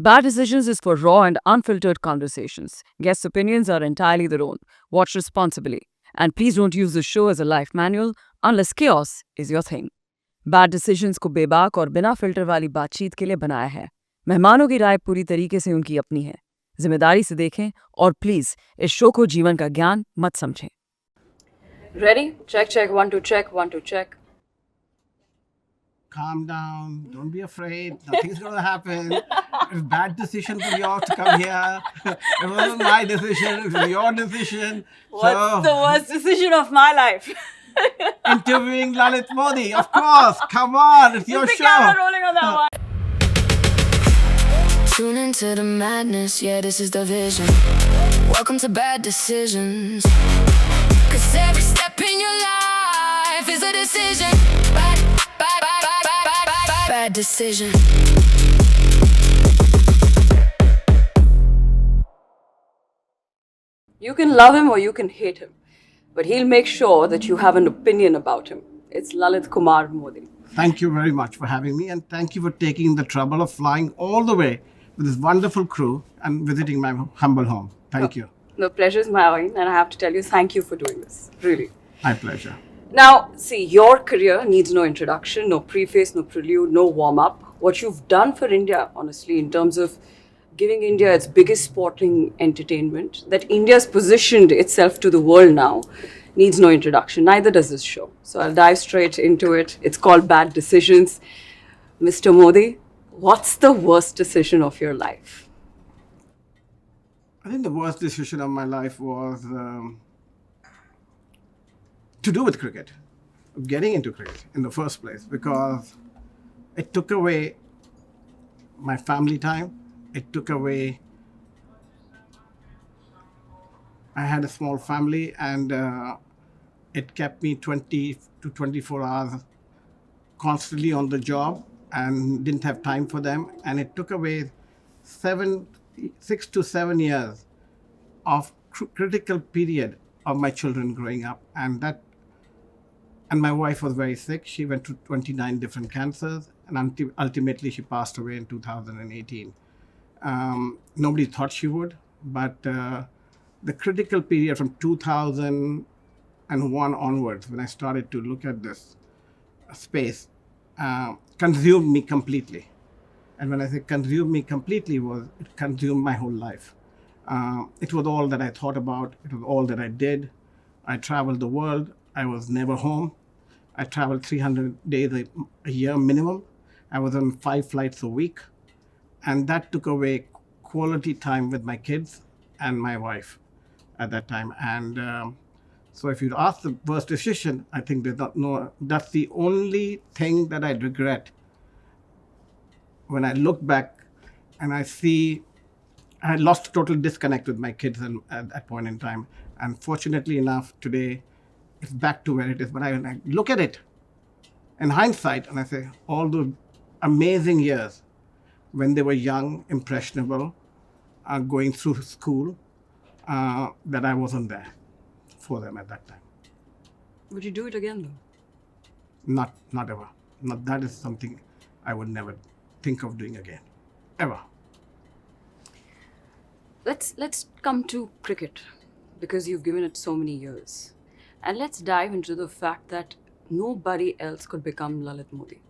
Bad Decisions is for raw and unfiltered conversations. Guests' opinions are entirely their own. Watch responsibly. And please don't use the show as a life manual unless chaos is your thing. Bad decisions को बेबाक और बिना filter वाली बातचीत के लिए बनाया है। मेहमानों की राय पूरी तरीके से उनकी अपनी है। जिम्मेदारी से देखें और प्लीज इस शो को जीवन का ज्ञान मत समझें। Ready? Check, check, 1 2 check, 1 2 check. Calm down. Don't be afraid. Nothing's going to happen. It's bad decision for yours to come here. It wasn't my decision. It was your decision. What's the worst decision of my life? Interviewing Lalit Modi, of course. Come on, it's your Is the show. camera rolling on that one? Tune into the madness, yeah, this is the vision. Welcome to Bad Decisions. Cause every step in your life is a decision. Bad decision. You can love him or you can hate him, but he'll make sure that you have an opinion about him. It's Lalit Kumar Modi. Thank you very much for having me, and thank you for taking the trouble of flying all the way with this wonderful crew and visiting my humble home. Thank you. The pleasure is mine, and I have to tell you, thank you for doing this. Really. My pleasure. Now, see, your career needs no introduction, no preface, no prelude, no warm up. What you've done for India, honestly, in terms of giving India its biggest sporting entertainment, that India's positioned itself to the world now, needs no introduction. Neither does this show. So I'll dive straight into it. It's called Bad Decisions. Mr. Modi, what's the worst decision of your life? I think the worst decision of my life was to do with cricket, getting into cricket in the first place, because it took away my family time. It took away, I had a small family, and it kept me 20 to 24 hours constantly on the job and didn't have time for them. And it took away 6 to 7 years of critical period of my children growing up. And my wife was very sick. She went through 29 different cancers, and ultimately she passed away in 2018. Nobody thought she would, but the critical period from 2001 onwards, when I started to look at this space, consumed me completely. And when I say consumed me completely, it consumed my whole life. It was all that I thought about. It was all that I did. I traveled the world. I was never home. I traveled 300 days a year minimum. I was on 5 flights a week. And that took away quality time with my kids and my wife at that time. And so if you'd ask the worst decision, I think that's the only thing that I regret. When I look back and I see, I had lost total disconnect with my kids at that point in time. And fortunately enough, today, it's back to where it is. But I look at it in hindsight and I say, all those amazing years when they were young, impressionable, going through school, that I wasn't there for them at that time. Would you do it again, though? Not ever. That is something I would never think of doing again, ever. Let's come to cricket, because you've given it so many years. And let's dive into the fact that nobody else could become Lalit Modi.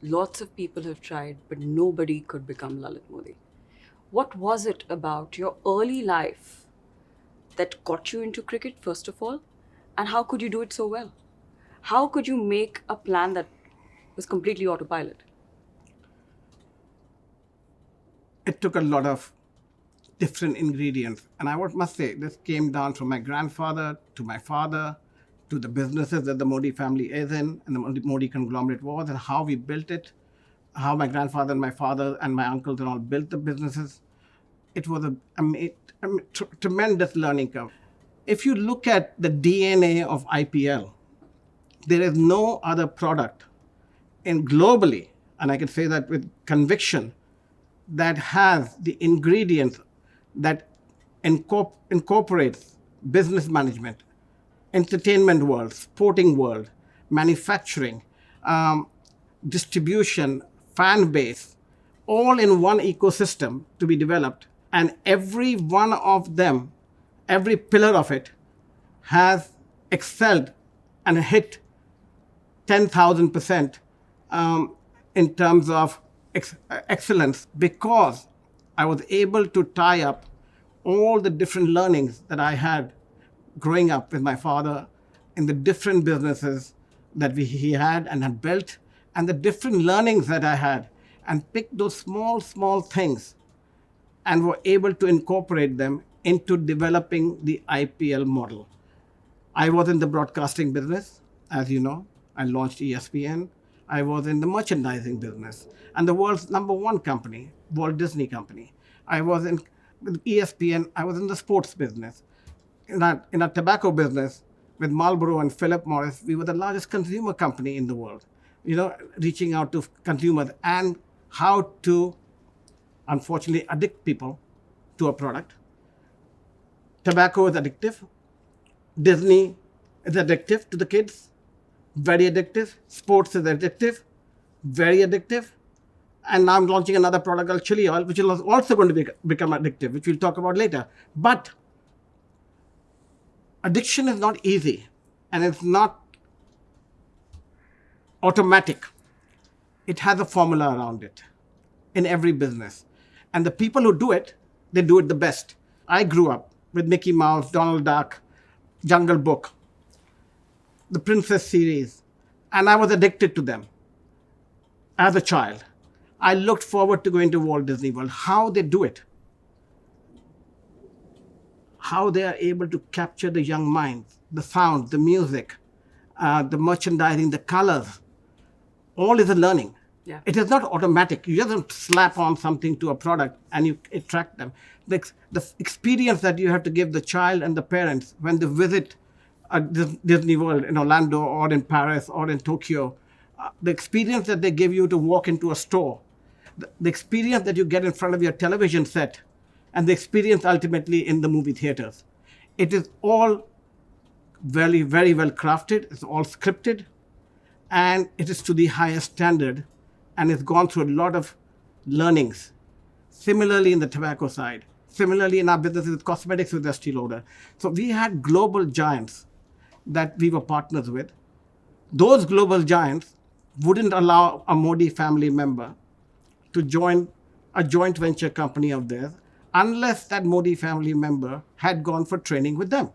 Lots of people have tried, but nobody could become Lalit Modi. What was it about your early life that got you into cricket, first of all? And how could you do it so well? How could you make a plan that was completely autopilot? It took a lot of different ingredients. And I must say, this came down from my grandfather to my father, to the businesses that the Modi family is in and the Modi conglomerate was, and how we built it, how my grandfather and my father and my uncles and all built the businesses. It was a tremendous learning curve. If you look at the DNA of IPL, there is no other product globally, and I can say that with conviction, that has the ingredients that incorporates business management, entertainment world, sporting world, manufacturing, distribution, fan base, all in one ecosystem to be developed. And every one of them, every pillar of it has excelled and hit 10,000% in terms of excellence, because I was able to tie up all the different learnings that I had growing up with my father in the different businesses that he had and had built, and the different learnings that I had, and picked those small things and were able to incorporate them into developing the IPL model. I was in the broadcasting business, as you know. I launched ESPN. I was in the merchandising business and the world's number one company, Walt Disney Company. I was in with ESPN. I was in the sports business. In our tobacco business with Marlboro and Philip Morris, we were the largest consumer company in the world. Reaching out to consumers and how to, unfortunately, addict people to a product. Tobacco is addictive. Disney is addictive to the kids. Very addictive. Sports is addictive. Very addictive. And now I'm launching another product called chili oil, which is also going to become addictive, which we'll talk about later. But addiction is not easy, and it's not automatic. It has a formula around it in every business. And the people who do it, they do it the best. I grew up with Mickey Mouse, Donald Duck, Jungle Book, the Princess series, and I was addicted to them as a child. I looked forward to going to Walt Disney World. How they do it, how they are able to capture the young minds, the sound, the music, the merchandising, the colors, all is a learning. Yeah. It is not automatic. You just don't slap on something to a product and you attract them. The experience that you have to give the child and the parents when they visit Disney World in Orlando or in Paris or in Tokyo, the experience that they give you to walk into a store, the experience that you get in front of your television set, and the experience ultimately in the movie theaters. It is all very, very well crafted. It's all scripted, and it is to the highest standard, and it's gone through a lot of learnings. Similarly in the tobacco side, similarly in our businesses with cosmetics with Estee Lauder. So we had global giants that we were partners with. Those global giants wouldn't allow a Modi family member to join a joint venture company of theirs unless that Modi family member had gone for training with them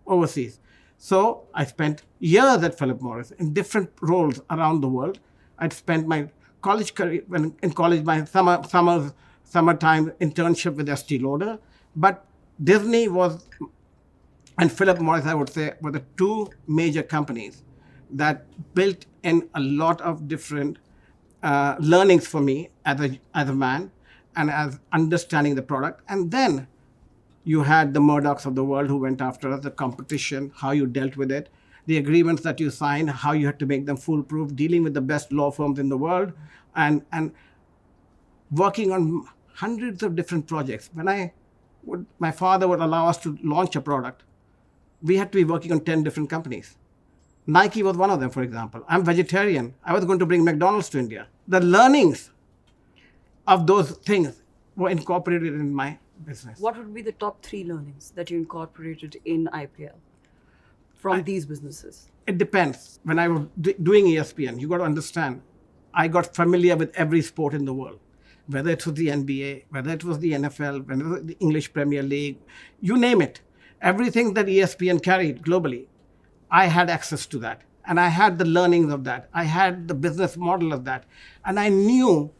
overseas. So I spent years at Philip Morris in different roles around the world. I'd spent my college career, in college, my summertime internship with Estee Lauder. But Disney and Philip Morris, I would say, were the two major companies that built in a lot of different learnings for me as a man and as understanding the product. And then you had the Murdochs of the world who went after us, the competition, how you dealt with it, the agreements that you signed, how you had to make them foolproof, dealing with the best law firms in the world, and working on hundreds of different projects. My father would allow us to launch a product, we had to be working on 10 different companies. Nike was one of them, for example. I'm vegetarian. I was going to bring McDonald's to India. The learnings of those things were incorporated in my business. What would be the top 3 learnings that you incorporated in IPL from these businesses? It depends. When I was doing ESPN, you got to understand, I got familiar with every sport in the world, whether it was the NBA, whether it was the NFL, whether it was the English Premier League, you name it. Everything that ESPN carried globally, I had access to that. And I had the learnings of that. I had the business model of that. And I knew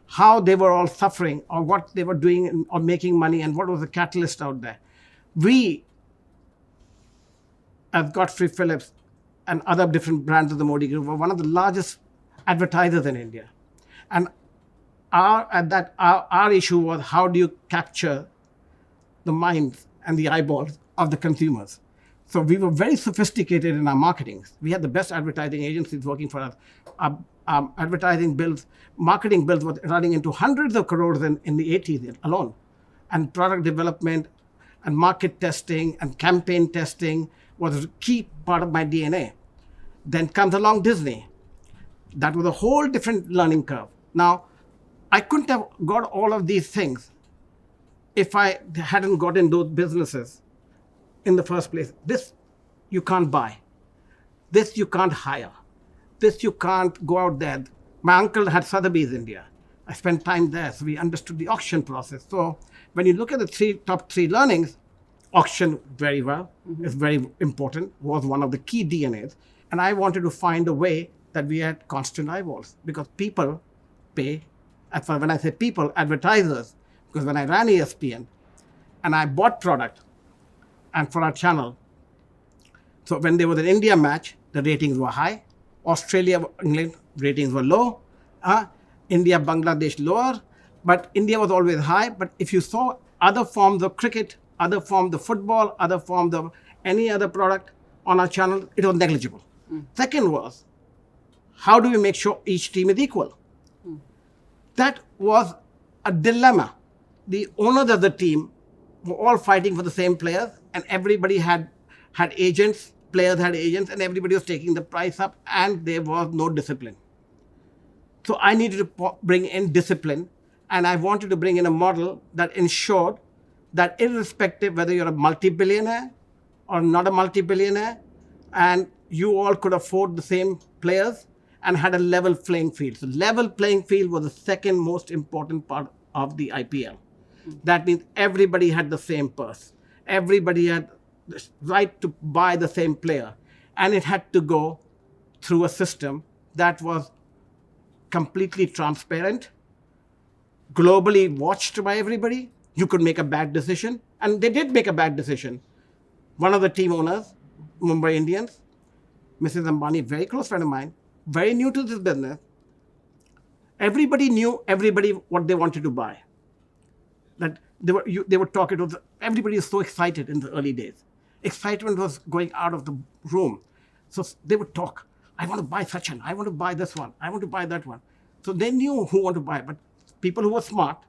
how they were all suffering or what they were doing or making money and what was the catalyst out there. We, as Godfrey Phillips and other different brands of the Modi Group, were one of the largest advertisers in India. And our issue was, how do you capture the minds and the eyeballs of the consumers? So we were very sophisticated in our marketing. We had the best advertising agencies working for us. Our advertising bills, marketing bills were running into hundreds of crores in the 80s alone. And product development and market testing and campaign testing was a key part of my DNA. Then comes along Disney. That was a whole different learning curve. Now, I couldn't have got all of these things if I hadn't got in those businesses in the first place. This you can't buy. This you can't hire. This you can't go out there. My uncle had Sotheby's India. I spent time there, so we understood the auction process. So when you look at the top three learnings, auction very well is very important, was one of the key DNAs. And I wanted to find a way that we had constant eyeballs, because people pay. When I say people, advertisers, because when I ran ESPN and I bought product and for our channel, so when there was an India match, the ratings were high. Australia, England, ratings were low. India, Bangladesh, lower. But India was always high. But if you saw other forms of cricket, other forms of football, other forms of any other product on our channel, it was negligible. Second was, how do we make sure each team is equal? That was a dilemma. The owners of the team were all fighting for the same players, and everybody had agents, players had agents, and everybody was taking the price up, and there was no discipline. So I needed to bring in discipline, and I wanted to bring in a model that ensured that irrespective whether you're a multi-billionaire or not a multi-billionaire, and you all could afford the same players and had a level playing field. So level playing field was the second most important part of the IPL. That means everybody had the same purse. Everybody had the right to buy the same player. And it had to go through a system that was completely transparent, globally watched by everybody. You could make a bad decision. And they did make a bad decision. One of the team owners, Mumbai Indians, Mrs. Ambani, very close friend of mine, very new to this business. Everybody knew what they wanted to buy. That they were talking to everybody was so excited in the early days. Excitement was going out of the room. So they would talk. I want to buy Sachin. I want to buy this one. I want to buy that one. So they knew who wanted to buy. But people who were smart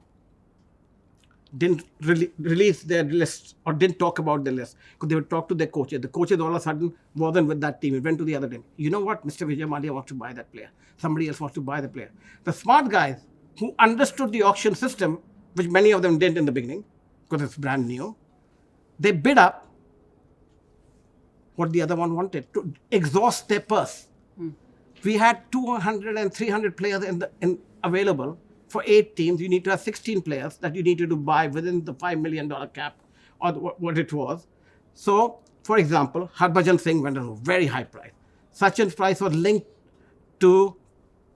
didn't release their list or didn't talk about their list, because they would talk to their coaches. The coaches all of a sudden wasn't with that team. It went to the other team. You know what? Mr. Vijay Mallya wants to buy that player. Somebody else wants to buy the player. The smart guys who understood the auction system, which many of them didn't in the beginning, because it's brand new, they bid up what the other one wanted to exhaust their purse. We had 200 and 300 players available. For 8 teams, you need to have 16 players that you needed to buy within the $5 million cap or what it was. So, for example, Harbhajan Singh went at a very high price. Sachin's price was linked to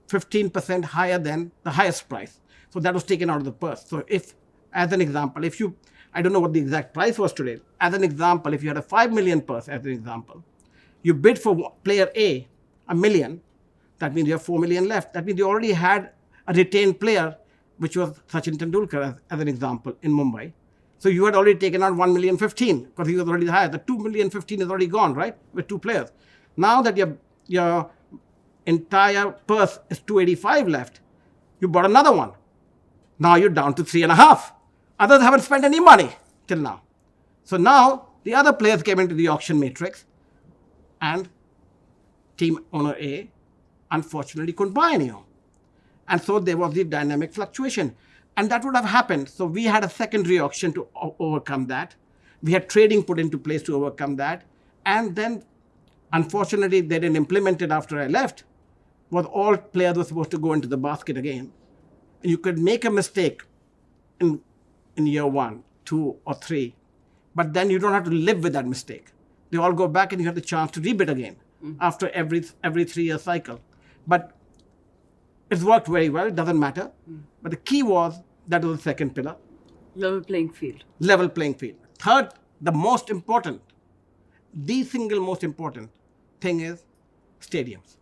15% higher than the highest price. So that was taken out of the purse. So if, as an example, I don't know what the exact price was today. As an example, if you had a 5 million purse, as an example, you bid for player A, $1 million, that means you have 4 million left. That means you already had a retained player, which was Sachin Tendulkar, as an example, in Mumbai. So you had already taken out 1,015,000 because he was already higher. The 2,015,000 is already gone, right? With 2 players. Now that your entire purse is 285 left, you bought another one. Now you're down to 3.5. Others haven't spent any money till now. So now the other players came into the auction matrix, and team owner A unfortunately couldn't buy anyone. And so there was the dynamic fluctuation. And that would have happened. So we had a secondary auction to overcome that. We had trading put into place to overcome that. And then, unfortunately, they didn't implement it after I left. Was all players were supposed to go into the basket again. And you could make a mistake in year 1, 2, or 3. But then you don't have to live with that mistake. They all go back and you have the chance to rebid again after every 3-year cycle. But it's worked very well. It doesn't matter. But the key was, that was the second pillar. Level playing field. Level playing field. Third, the single most important thing is stadiums.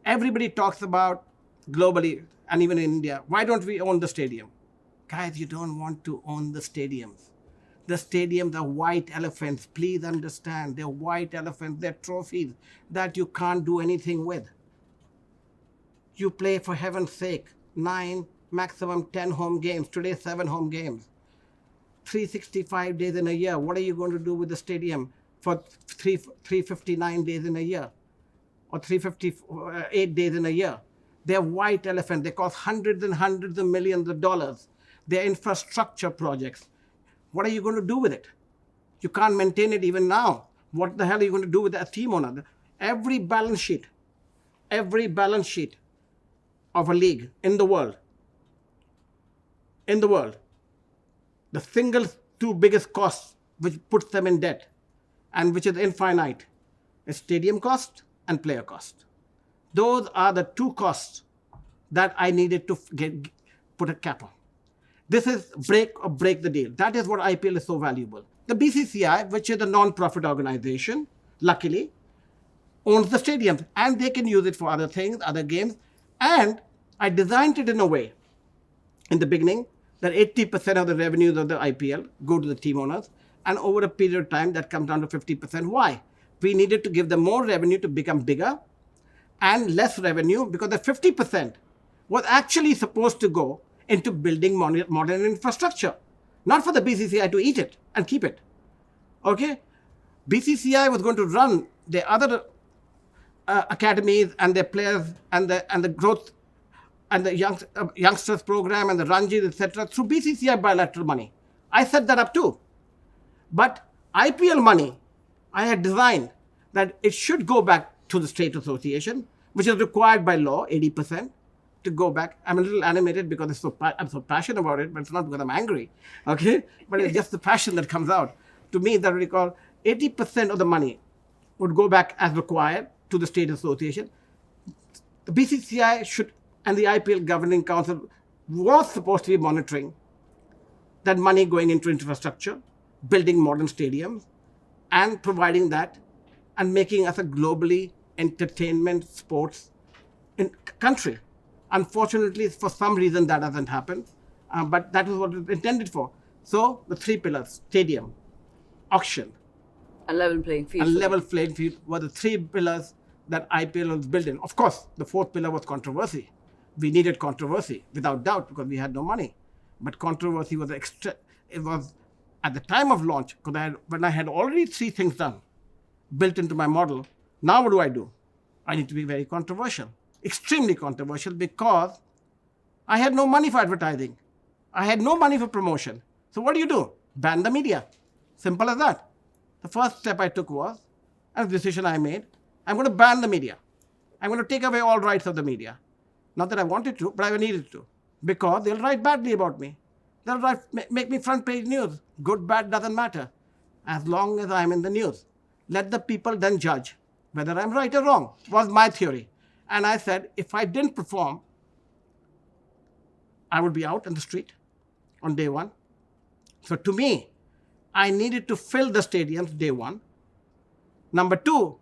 Everybody talks about globally, and even in India, why don't we own the stadium? Guys, you don't want to own the stadiums. The stadiums are white elephants. Please understand, they're white elephants. They're trophies that you can't do anything with. You play, for heaven's sake, 9, maximum 10 home games. Today, 7 home games. 365 days in a year. What are you going to do with the stadium for 359 days in a year? Or 358 days in a year? They're white elephant. They cost hundreds and hundreds of millions of dollars. They're infrastructure projects. What are you going to do with it? You can't maintain it even now. What the hell are you going to do with a team owner? Every balance sheet of a league in the world, the single two biggest costs which puts them in debt and which is infinite is stadium cost and player cost. Those are the two costs that I needed to put a cap on. This is break the deal. That is what IPL is so valuable. The BCCI, which is a non-profit organization, luckily, owns the stadiums and they can use it for other things, other games. And I designed it in a way in the beginning that 80% of the revenues of the IPL go to the team owners. And over a period of time, that comes down to 50%. Why? We needed to give them more revenue to become bigger and less revenue because the 50% was actually supposed to go into building modern infrastructure, not for the BCCI to eat it and keep it. Okay? BCCI was going to run the other academies and their players and the growth and the youngsters program and the Ranjis, etc. through BCCI bilateral money. I set that up too. But IPL money, I had designed that it should go back to the state association, which is required by law, 80%, to go back. I'm a little animated because I'm so passionate about it, but it's not because I'm angry, okay? But it's just the passion that comes out. To me, that would recall 80% of the money would go back as required to the state association. The BCCI should, and the IPL Governing Council was supposed to be monitoring that money going into infrastructure, building modern stadiums, and providing that and making us a globally entertainment sports country. Unfortunately, for some reason, that hasn't happened, but that is what it was intended for. So the three pillars, stadium, auction, A level playing field. and level playing field were the three pillars that IPL was built in. Of course, the fourth pillar was controversy. We needed controversy, without doubt, because we had no money. But controversy was it was at the time of launch, because when I had already three things done, built into my model, now what do? I need to be very controversial, extremely controversial, because I had no money for advertising. I had no money for promotion. So what do? Ban the media. Simple as that. The first step I took was, and a decision I made, I'm going to ban the media. I'm going to take away all rights of the media. Not that I wanted to, but I needed to. Because they'll write badly about me. They'll make me front page news. Good, bad, doesn't matter. As long as I'm in the news. Let the people then judge whether I'm right or wrong, was my theory. And I said, if I didn't perform, I would be out in the street on day one. So to me, I needed to fill the stadiums day one. Number two,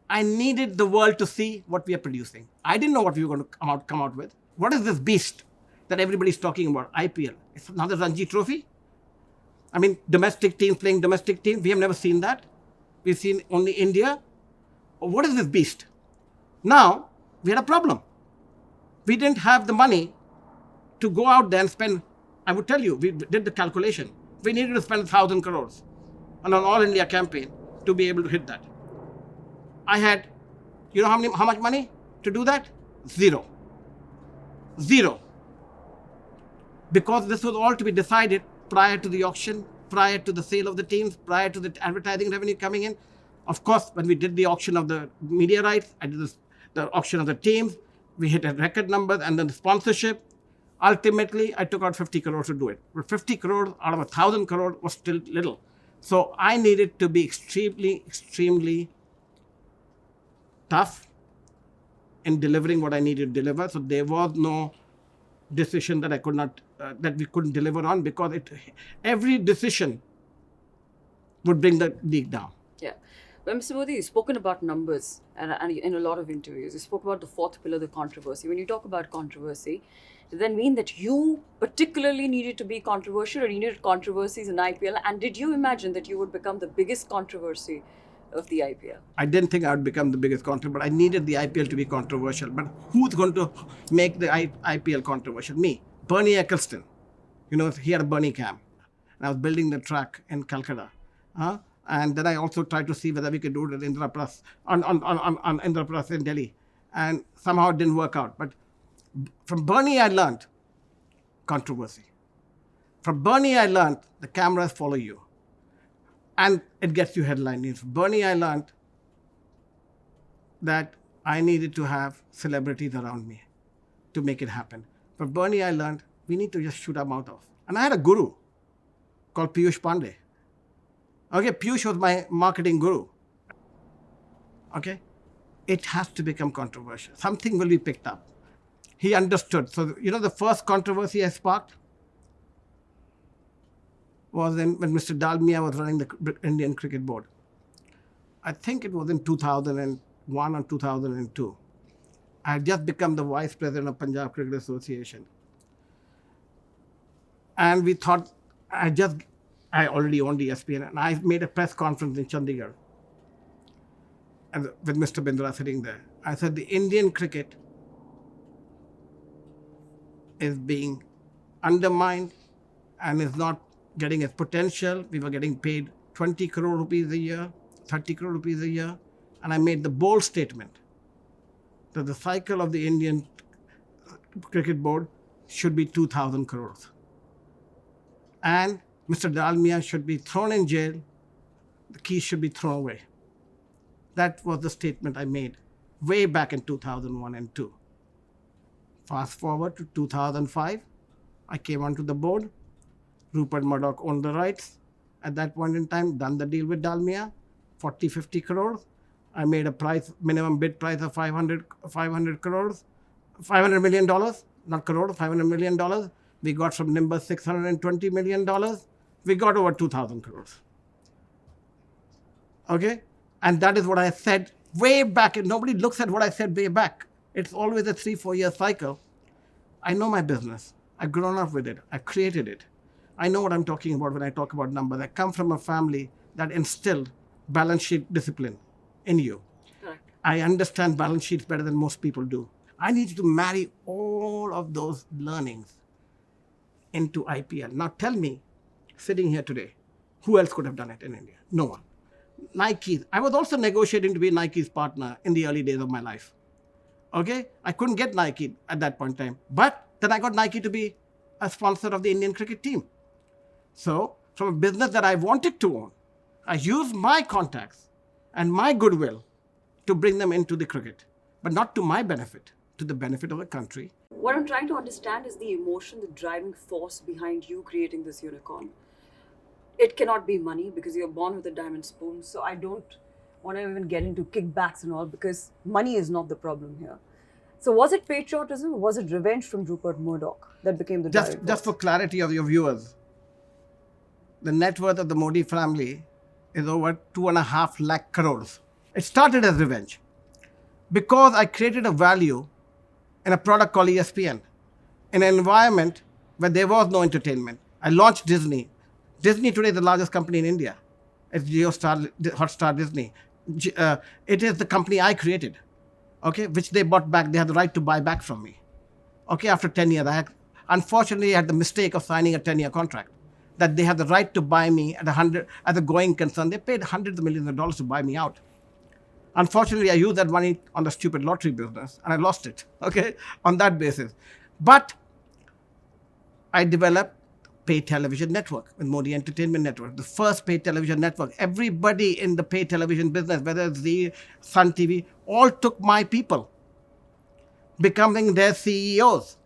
I needed the world to see what we are producing. I didn't know what we were going to come out with. What is this beast that everybody's talking about, IPL? It's another Ranji trophy? I mean, domestic teams playing domestic teams, we have never seen that. We've seen only India. What is this beast? Now, we had a problem. We didn't have the money to go out there and spend. I would tell you, we did the calculation. We needed to spend 1,000 crores on an all India campaign to be able to hit that. I had, you know how much money to do that? Zero. Because this was all to be decided prior to the auction, prior to the sale of the teams, prior to the advertising revenue coming in. Of course, when we did the auction of the media rights, I did the auction of the teams, we hit a record number, and then the sponsorship. Ultimately, I took out 50 crores to do it. But 50 crores out of 1,000 crores was still little. So I needed to be extremely tough in delivering what I needed to deliver. So there was no decision that I could not, that we couldn't deliver on, because every decision would bring the league down. Yeah. Well, Mr. Modi, you've spoken about numbers and in a lot of interviews. You spoke about the fourth pillar, the controversy. When you talk about controversy, does that mean that you particularly needed to be controversial, or you needed controversies in IPL? And did you imagine that you would become the biggest controversy of the IPL? I didn't think I would become the biggest controversy, but I needed the IPL to be controversial. But who's going to make the IPL controversial? Me. Bernie Ecclestone. You know, he had a Bernie camp. And I was building the track in Calcutta. And then I also tried to see whether we could do it at Indraprasth, on Indraprasth in Delhi. And somehow it didn't work out. But From Bernie, I learned controversy. From Bernie, I learned the cameras follow you. And it gets you headline news. From Bernie, I learned that I needed to have celebrities around me to make it happen. From Bernie, I learned we need to just shoot our mouth off. And I had a guru called Piyush Pandey. Okay, Piyush was my marketing guru. Okay, it has to become controversial. Something will be picked up. He understood. So, the first controversy I sparked was when Mr. Dalmia was running the Indian Cricket Board. I think it was in 2001 or 2002. I had just become the vice president of Punjab Cricket Association. And we thought, I already owned ESPN, and I made a press conference in Chandigarh and with Mr. Bindra sitting there. I said, the Indian cricket is being undermined and is not getting its potential. We were getting paid 20 crore rupees a year, 30 crore rupees a year. And I made the bold statement that the cycle of the Indian Cricket Board should be 2,000 crores. And Mr. Dalmia should be thrown in jail. The keys should be thrown away. That was the statement I made way back in 2001 and 2. Fast forward to 2005, I came onto the board. Rupert Murdoch owned the rights. At that point in time, done the deal with Dalmia, 40, 50 crores. I made a minimum bid price of 500 crores, $500 million, not crores, $500 million. We got from Nimbus $620 million. We got over 2,000 crores. Okay? And that is what I said way back. And nobody looks at what I said way back. It's always a 3-4 year cycle. I know my business. I've grown up with it. I created it. I know what I'm talking about when I talk about numbers. I come from a family that instilled balance sheet discipline in you. Correct. I understand balance sheets better than most people do. I need to marry all of those learnings into IPL. Now tell me, sitting here today, who else could have done it in India? No one. Nike. I was also negotiating to be Nike's partner in the early days of my life. Okay? I couldn't get Nike at that point in time. But then I got Nike to be a sponsor of the Indian cricket team. So, from a business that I wanted to own, I used my contacts and my goodwill to bring them into the cricket. But not to my benefit, to the benefit of the country. What I'm trying to understand is the emotion, the driving force behind you creating this unicorn. It cannot be money because you're born with a diamond spoon. So I don't want to even get into kickbacks and all because money is not the problem here. So was it patriotism or was it revenge from Rupert Murdoch that became the driving force? Just for clarity of your viewers, the net worth of the Modi family is over 2.5 lakh crores. It started as revenge because I created a value in a product called ESPN, in an environment where there was no entertainment. I launched Disney. Disney today is the largest company in India. It's Hotstar Disney. It is the company I created, okay, which they bought back. They had the right to buy back from me. Okay, after 10 years, unfortunately, I had the mistake of signing a 10-year contract that they had the right to buy me at 100 as a going concern. They paid hundreds of millions of dollars to buy me out. Unfortunately, I used that money on the stupid lottery business and I lost it, okay, on that basis. But I developed pay television network with Modi Entertainment Network, the first pay television network. Everybody in the pay television business, whether it's the Sun TV, all took my people, becoming their CEOs.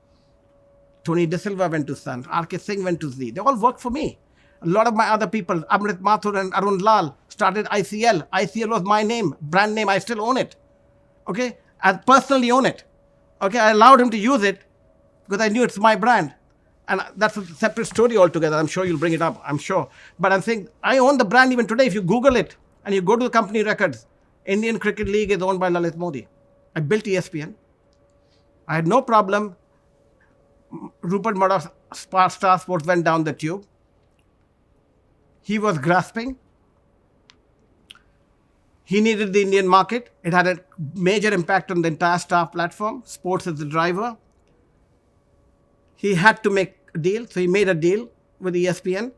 Tony De Silva went to Sun, R.K. Singh went to Z. They all worked for me. A lot of my other people, Amrit Mathur and Arun Lal, started ICL. ICL was my name, brand name. I still own it. Okay? I personally own it. Okay? I allowed him to use it because I knew it's my brand. And that's a separate story altogether. I'm sure you'll bring it up. I'm sure. But I'm saying I own the brand even today. If you Google it and you go to the company records, Indian Cricket League is owned by Lalit Modi. I built ESPN. I had no problem. Rupert Murdoch's Star Sports went down the tube. He was grasping. He needed the Indian market. It had a major impact on the entire staff platform. Sports is the driver. He had to make a deal. So he made a deal with ESPN,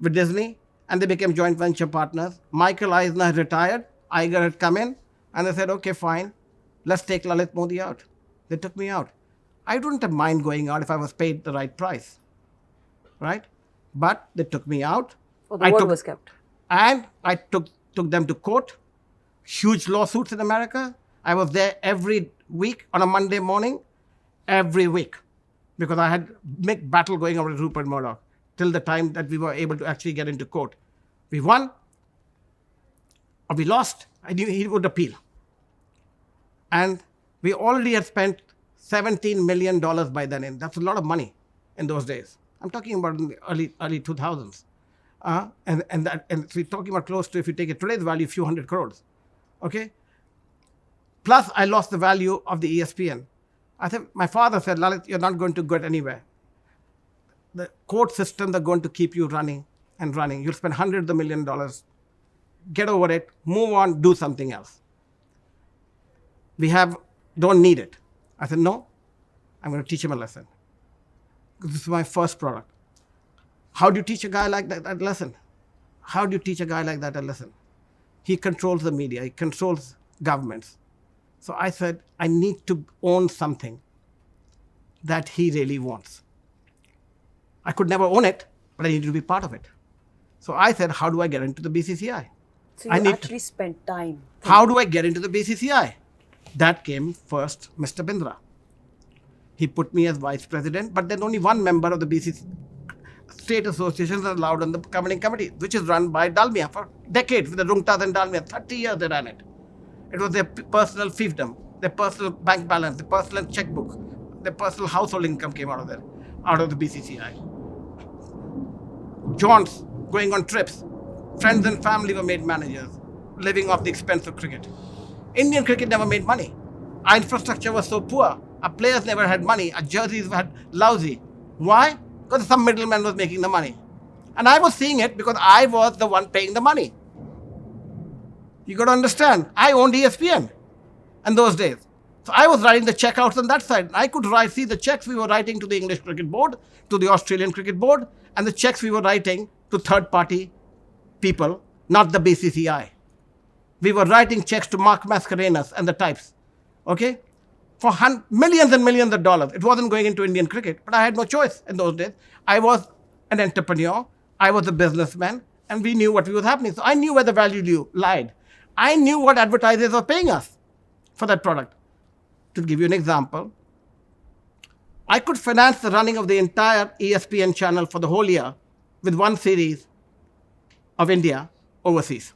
with Disney, and they became joint venture partners. Michael Eisner had retired. Iger had come in, and they said, okay, fine. Let's take Lalit Modi out. They took me out. I wouldn't have mind going out if I was paid the right price, right? But they took me out. Or the word was kept. And I took them to court. Huge lawsuits in America. I was there every week on a Monday morning, every week, because I had big battle going on with Rupert Murdoch till the time that we were able to actually get into court. We won, or we lost. I knew he would appeal. And we already had spent $17 million by then. That's a lot of money in those days. I'm talking about in the early 2000s. And so we're talking about close to, if you take it today's value, a few hundred crores. Okay? Plus, I lost the value of the ESPN. I think my father said, Lalit, you're not going to get anywhere. The court systems are going to keep you running and running. You'll spend hundreds of millions of dollars. Get over it, move on, do something else. Don't need it. I said, no, I'm going to teach him a lesson. This is my first product. How do you teach a guy like that a lesson? How do you teach a guy like that a lesson? He controls the media. He controls governments. So I said, I need to own something that he really wants. I could never own it, but I needed to be part of it. So I said, how do I get into the BCCI? So you actually spent time. How do I get into the BCCI? That came first, Mr. Bindra. He put me as vice president, but there's only one member of the BCCI. State associations are allowed on the governing committee, which is run by Dalmia for decades, with the Rungtas and Dalmia. 30 years they ran it. It was their personal fiefdom, their personal bank balance, their personal checkbook, their personal household income came out of there, out of the BCCI. Jaunts, going on trips. Friends and family were made managers, living off the expense of cricket. Indian cricket never made money. Our infrastructure was so poor. Our players never had money. Our jerseys were lousy. Why? Because some middleman was making the money. And I was seeing it because I was the one paying the money. You got to understand, I owned ESPN in those days. So I was writing the checkouts on that side. I could see the checks we were writing to the English Cricket Board, to the Australian Cricket Board, and the checks we were writing to third-party people, not the BCCI. We were writing checks to Mark Mascarenas and the types, okay, for millions and millions of dollars. It wasn't going into Indian cricket, but I had no choice in those days. I was an entrepreneur, I was a businessman, and we knew what was happening. So I knew where the value lied. I knew what advertisers were paying us for that product. To give you an example, I could finance the running of the entire ESPN channel for the whole year with one series of India overseas.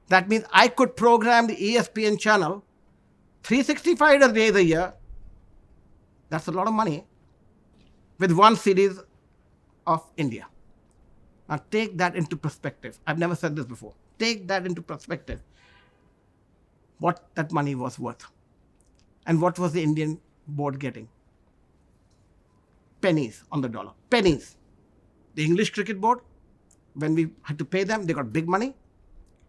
That means I could program the ESPN channel 365 days a year. That's a lot of money with one series of India. Now take that into perspective. I've never said this before. Take that into perspective. What that money was worth. And what was the Indian board getting? Pennies on the dollar. Pennies. The English Cricket Board, when we had to pay them, they got big money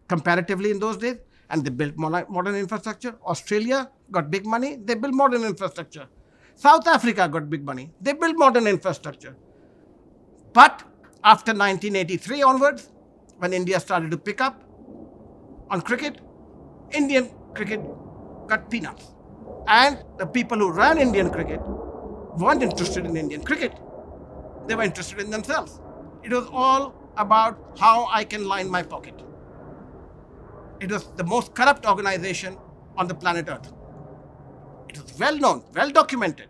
comparatively in those days, and they built modern infrastructure. Australia got big money, they built modern infrastructure. South Africa got big money, they built modern infrastructure. But after 1983 onwards, when India started to pick up on cricket, Indian cricket got peanuts. And the people who ran Indian cricket weren't interested in Indian cricket. They were interested in themselves. It was all about how I can line my pocket. It was the most corrupt organization on the planet Earth. It was well known, well documented.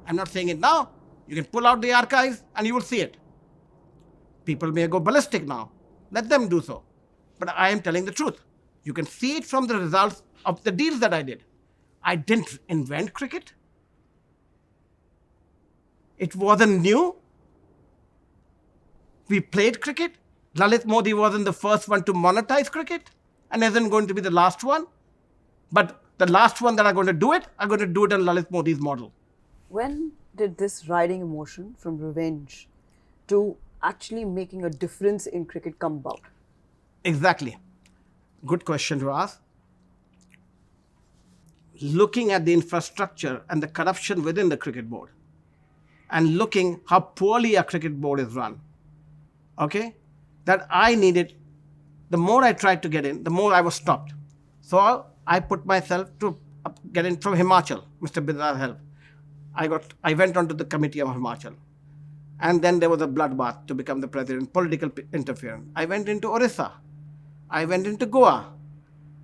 I'm not saying it now. You can pull out the archives and you will see it. People may go ballistic now. Let them do so. But I am telling the truth. You can see it from the results of the deals that I did. I didn't invent cricket. It wasn't new. We played cricket. Lalit Modi wasn't the first one to monetize cricket and isn't going to be the last one. But the last one that are going to do it are going to do it on Lalit Modi's model. When did this riding emotion from revenge to actually making a difference in cricket come about? Exactly. Good question to ask. Looking at the infrastructure and the corruption within the cricket board and looking how poorly a cricket board is run, okay, that I needed, the more I tried to get in, the more I was stopped. So I put myself to get in from Himachal, Mr. Bidra's help. I went onto the committee of Himachal. And then there was a bloodbath to become the president, political interference. I went into Orissa. I went into Goa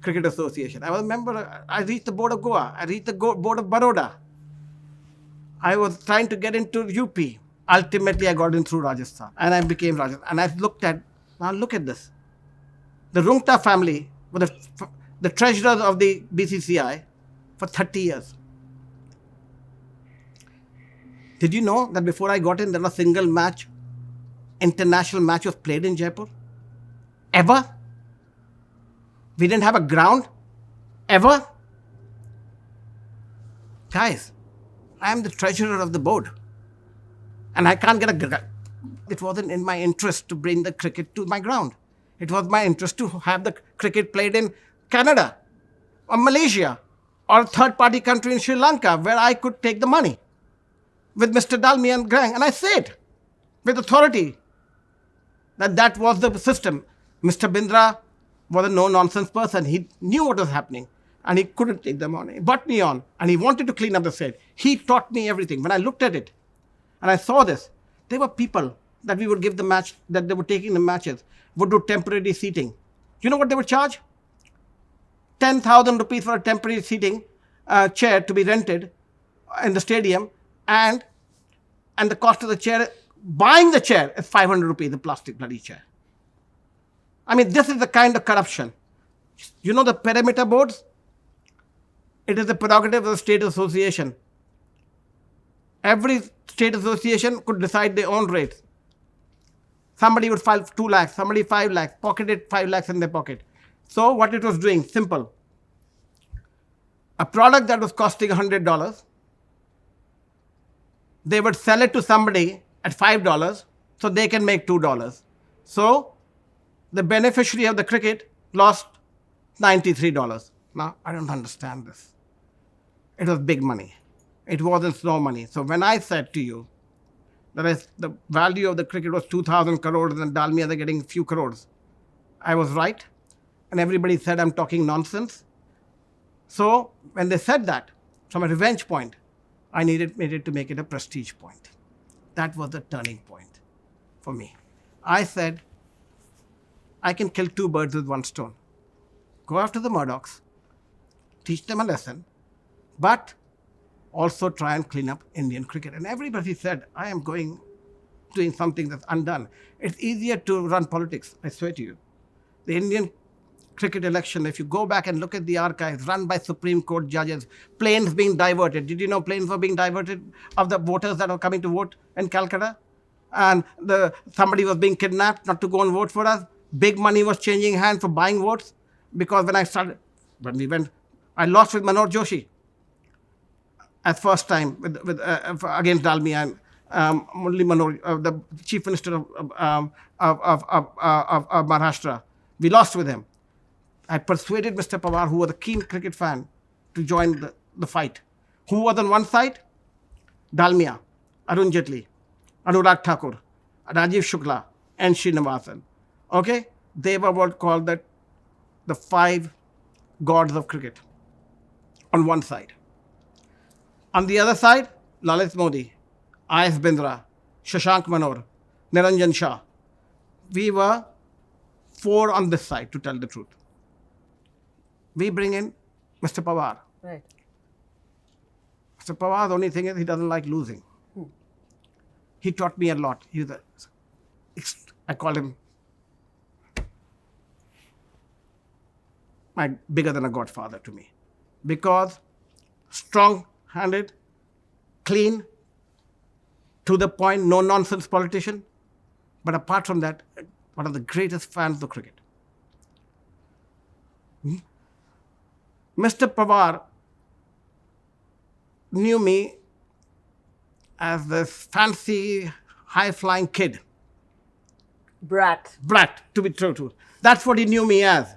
Cricket Association. I was a member. I reached the board of Goa. I reached the board of Baroda. I was trying to get into UP. Ultimately, I got in through Rajasthan. And I became Rajasthan. And I now look at this. The Rungta family were the treasurers of the BCCI for 30 years. Did you know that before I got in, there was a single match, international match was played in Jaipur? Ever? We didn't have a ground? Ever? Guys, I am the treasurer of the board. And I can't get a ground. It wasn't in my interest to bring the cricket to my ground. It was my interest to have the cricket played in Canada or Malaysia or a third-party country in Sri Lanka where I could take the money with Mr. Dalmia and Grang. And I said with authority that was the system. Mr. Bindra was a no-nonsense person. He knew what was happening and he couldn't take the money. He brought me on and he wanted to clean up the state. He taught me everything. When I looked at it and I saw this, there were people that we would give the match, that they were taking the matches, would do temporary seating. You know what they would charge? 10,000 rupees for a temporary seating chair to be rented in the stadium, and the cost of the chair, buying the chair, is 500 rupees, the plastic bloody chair. I mean, this is the kind of corruption. You know the perimeter boards? It is the prerogative of the state association. Every state association could decide their own rates. Somebody would file 2 lakhs, somebody 5 lakhs, pocketed 5 lakhs in their pocket. So what it was doing, simple. A product that was costing $100, they would sell it to somebody at $5 so they can make $2. So the beneficiary of the cricket lost $93. Now, I don't understand this. It was big money. It wasn't small money. So when I said to you that the value of the cricket was 2,000 crores and Dalmia they're getting a few crores, I was right. And everybody said I'm talking nonsense. So when they said that, from a revenge point, I needed to make it a prestige point. That was the turning point for me. I said, I can kill 2 birds with 1 stone. Go after the Murdochs, teach them a lesson, but also try and clean up Indian cricket. And everybody said, I am doing something that's undone. It's easier to run politics, I swear to you. The Indian cricket election, if you go back and look at the archives, run by Supreme Court judges, planes being diverted. Did you know planes were being diverted of the voters that were coming to vote in Calcutta? And somebody was being kidnapped not to go and vote for us. Big money was changing hands for buying votes. Because when we went, I lost with Manoj Joshi at first time against Dalmia and Murli Manoj, the Chief Minister of Maharashtra. We lost with him. I persuaded Mr. Pawar, who was a keen cricket fan, to join the fight. Who was on one side? Dalmia, Arun Jaitley, Anurag Thakur, Rajiv Shukla, and Srinivasan. Okay? They were what called the 5 gods of cricket on one side. On the other side, Lalit Modi, I.S. Bindra, Shashank Manor, Niranjan Shah. We were 4 on this side, to tell the truth. We bring in Mr. Pawar. Right. Mr. Pawar, the only thing is he doesn't like losing. He taught me a lot. I call him bigger than a godfather to me. Because strong-handed, clean, to the point, no-nonsense politician. But apart from that, one of the greatest fans of cricket. Mr. Pawar knew me as this fancy, high-flying kid. Brat, to be true. That's what he knew me as.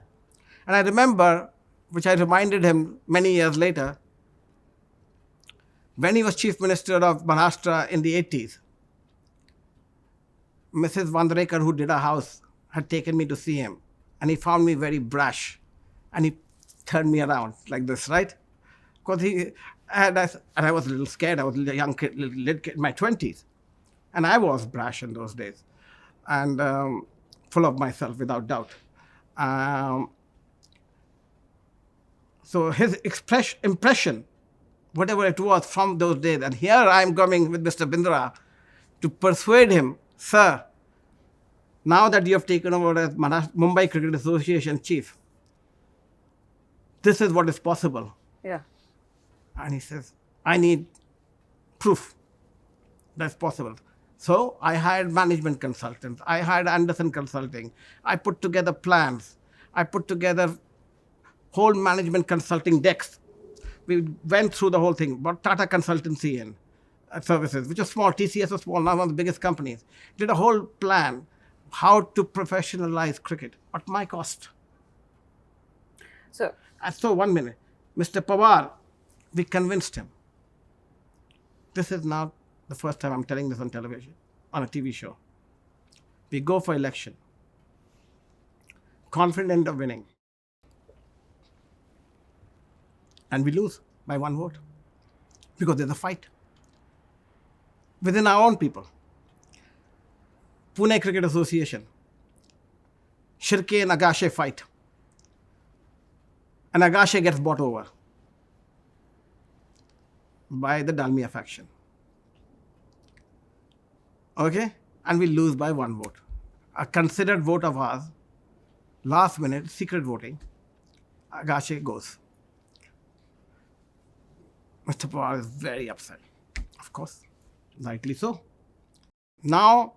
And I remember, which I reminded him many years later, when he was Chief Minister of Maharashtra in the 80s, Mrs. Vandrekar, who did a house, had taken me to see him. And he found me very brash. And he turned me around like this, right? Because And I was a little scared. I was a little young kid, little kid in my 20s. And I was brash in those days and full of myself, without doubt. Um, so his impression, whatever it was from those days, and here I'm coming with Mr. Bindra to persuade him, sir, now that you have taken over as Mumbai Cricket Association chief, this is what is possible. Yeah. And he says, I need proof that's possible. So I hired management consultants. I hired Anderson Consulting. I put together plans. I put together whole management consulting decks. We went through the whole thing, brought Tata Consultancy in services, which was small. TCS was small, now one of the biggest companies. Did a whole plan how to professionalize cricket at my cost. So, So 1 minute, Mr. Pawar, we convinced him. This is now the first time I'm telling this on television, on a TV show. We go for election, confident of winning, and we lose by 1 vote because there's a fight within our own people. Pune Cricket Association, Shirke and Agashe fight, and Agashe gets bought over by the Dalmia faction. Okay? And we lose by 1 vote. A considered vote of ours, last minute, secret voting, Agashe goes. Mr. Pawar is very upset. Of course, rightly so. Now,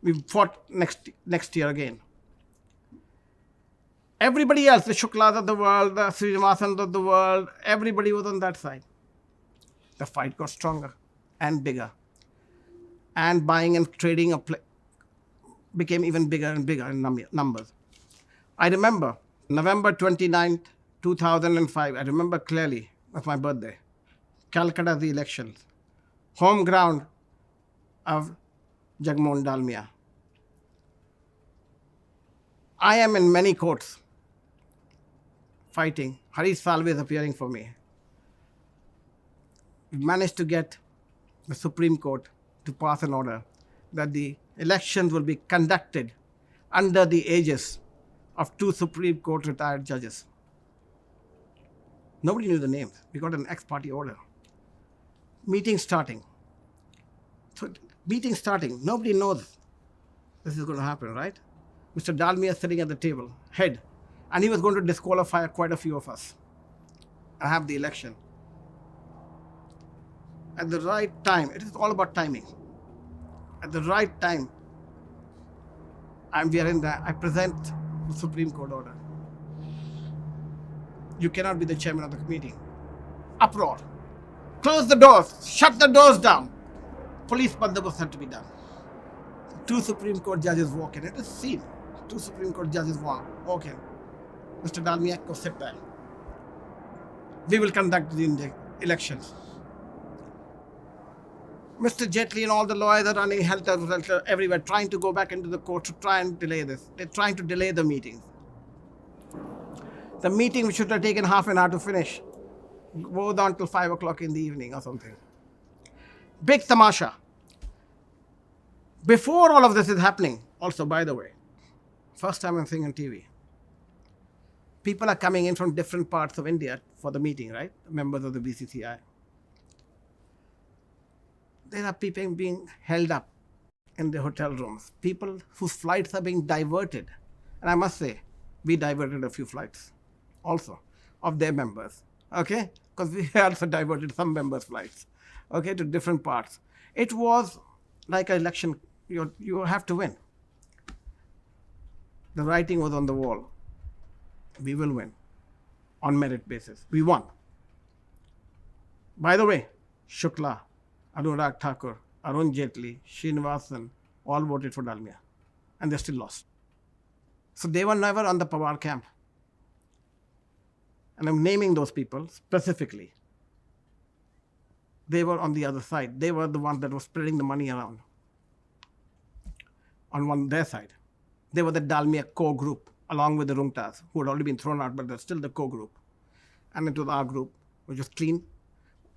we fought next year again. Everybody else, the Shuklas of the world, the Srinivasans of the world, everybody was on that side. The fight got stronger and bigger. And buying and trading became even bigger and bigger in numbers. I remember November 29th, 2005, I remember clearly, was my birthday. Calcutta, the elections. Home ground of Jagmohan Dalmia. I am in many courts fighting. Harish Salve is appearing for me. We managed to get the Supreme Court to pass an order that the elections will be conducted under the aegis of 2 Supreme Court retired judges. Nobody knew the names. We got an ex-party order. Meeting starting. So, meeting starting. Nobody knows this is going to happen, right? Mr. Dalmia sitting at the table, head, and he was going to disqualify quite a few of us and have the election. At the right time, it is all about timing. At the right time, I present the Supreme Court order. You cannot be the chairman of the meeting. Uproar. Close the doors. Shut the doors down. Police bandobast had to be done. 2 Supreme Court judges walk in. It is seen. 2 Supreme Court judges walk in. Mr. Dalmia, go sit there. We will conduct the elections. Mr. Jaitley and all the lawyers are running helter everywhere, trying to go back into the court to try and delay this. They're trying to delay the meetings. The meeting, which should have taken half an hour to finish, goes on till 5 o'clock in the evening or something. Big tamasha. Before all of this is happening, also, by the way, first time I'm seeing on TV, people are coming in from different parts of India for the meeting, right? Members of the BCCI. There are people being held up in the hotel rooms. People whose flights are being diverted. And I must say, we diverted a few flights also of their members. Okay? Because we also diverted some members' flights. Okay? To different parts. It was like an election. You have to win. The writing was on the wall. We will win. On merit basis. We won. By the way, Shukla, Anurag Thakur, Arun Jaitley, Srinivasan, all voted for Dalmia. And they still lost. So they were never on the Pawar camp. And I'm naming those people specifically. They were on the other side. They were the ones that were spreading the money around. On their side. They were the Dalmia core group, along with the Rungtas, who had already been thrown out, but they're still the core group. And it was our group which was clean,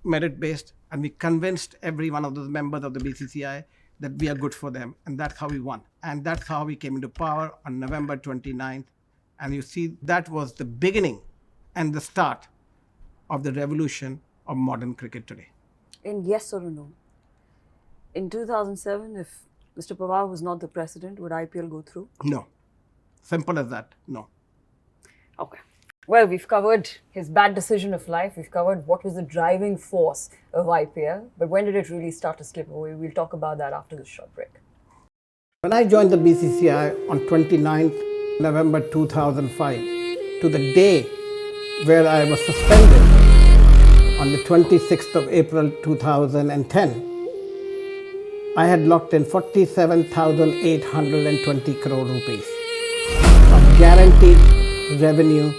merit-based, and we convinced every one of those members of the BCCI that we are good for them, and that's how we won. And that's how we came into power on November 29th. And you see, that was the beginning and the start of the revolution of modern cricket today. In yes or no? In 2007, if Mr. Pawar was not the president, would IPL go through? No. Simple as that, no. Okay. Well, we've covered his bad decision of life. We've covered what was the driving force of IPL. But when did it really start to slip away? We'll talk about that after this short break. When I joined the BCCI on 29th November 2005, to the day where I was suspended on the 26th of April 2010, I had locked in 47,820 crore rupees of guaranteed revenue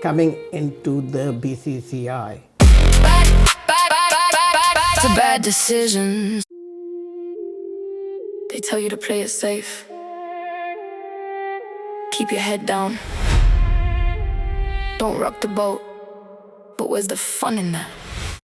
coming into the BCCI. To bad decisions. They tell you to play it safe. Keep your head down. Don't rock the boat. But where's the fun in that?